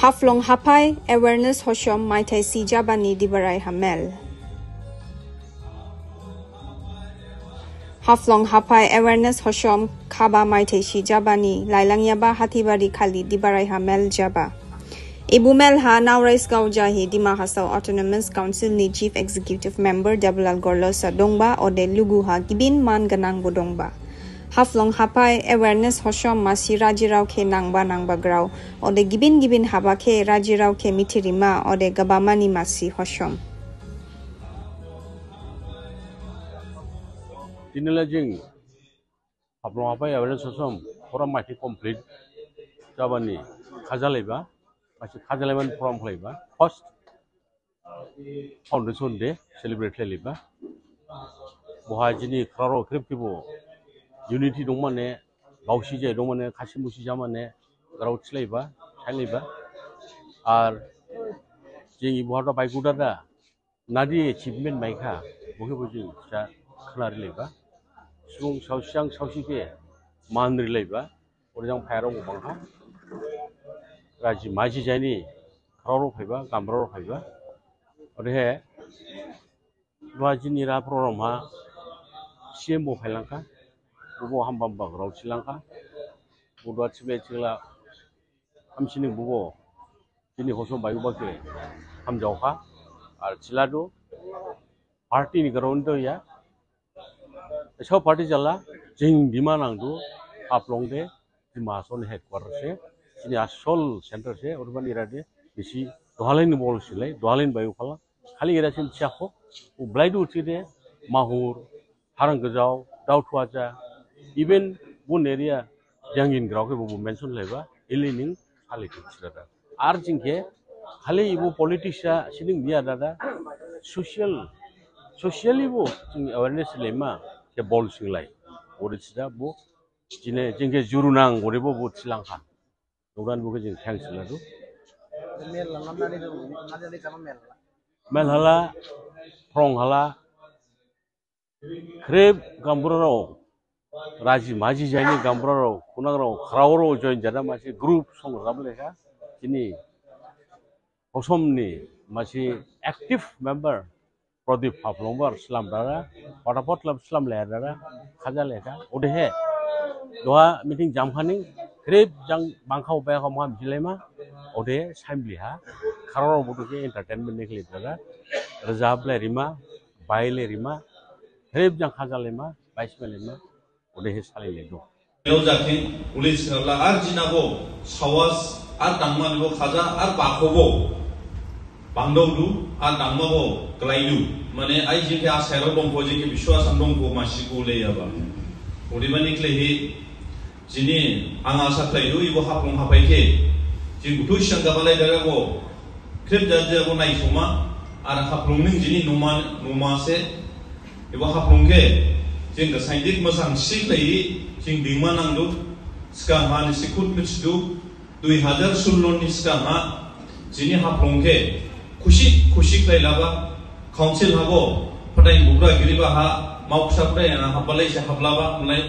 Haflong hapai awareness hoshom maitai si jabani dibarai hamel. Haflong hapai awareness hoshom kaba maitai si jabani lailang yaba hatibari kali dibarai hamel jaba. Ibu Melha Naurais Gaujahi di Mahasau Autonomous Council ni Chief Executive Member Dablal Gorlosa Dongba ode Luguha Gibin Man Ganang Bodongba. Haflong hapai awareness hoshom masi rajirau ke nangba grau ode gibin haba ke rajirau ke mitirima ode gabamani masi hoshom. Inilah jeng haflong hapai awareness hoshom orang masih complete jabani kajaleba masih kajaleban program keleba first foundation day celebrate keleba bohajini kraro kriptibo unity dong mane gausi je dong mane kasi musi jamane grau tsleba thaileba ar jeng ibu hata bai kudada nadi achievement maika boke boji sa khnari leba sung sausiang sausike manri leba orjang phairong bangha raji maji jani kraro phaiba gambraro phaiba orehe wajini ra program ha CMO phailangka bubo hambam bagrau chilangka budwa chibe chila hamsini bubo jini hosom bayu bake hamjauka ar chilado party ni ground ya so party jala jing bimanangdu haflong de dimason headquarters se ini asol center se urban irade bisi dohalain bol silai dohalain bayu khala khali irasin chakho ublaidu utide mahur harang gejau dautuaja even bun area jangin grau ke bu mention leba ilining khali kichada ar jingke khali ibu politician sining dia dada socially bu awareness lema ke bol silai oritsida bu jine jingke jurunang orebo bu silangha Uran bukan jeng thanks ladu. Mel hala, prong hala, kreb gambraro, raji maji jani gambraro, kunangro, krawro join jada masih group song rable ka. Ini hosom ni masih active member Pradip Haflongbar Islam dara, Patapot Club Islam leher dara, khaja leka. Udah he, doa meeting jam khaning. Krib jang bangkau bayar kamu jilema, ode sambiliha, karena butuh ke entertainment ni kelihatan ada, rezab le rima, bayi le rima, krib jang khaja lema, bayi lema, ode sekali ledo. Kalau jadi ulis kalau arjina bo, sawas, dangman bo khaja, bakobo, bangdolu, dangman bo kelaidu, mana aji ke asero dong poje ke biswasan dong po masih kule ya bang, ode mana kelehi Jini anga saklai do ibu haflong hapai ke jing butuh siang gabalai daga bo krip jaja bo nai soma ara haflong ning jini numa se ibu haflong ke jing ga saindik masang siklai jing dingman nang do skam han sikut mits do 2016 ni skam ha jini haflong ke kushik lai laba council habo padai bukra giriba ha mauksa padai na habalai se hablaba mulai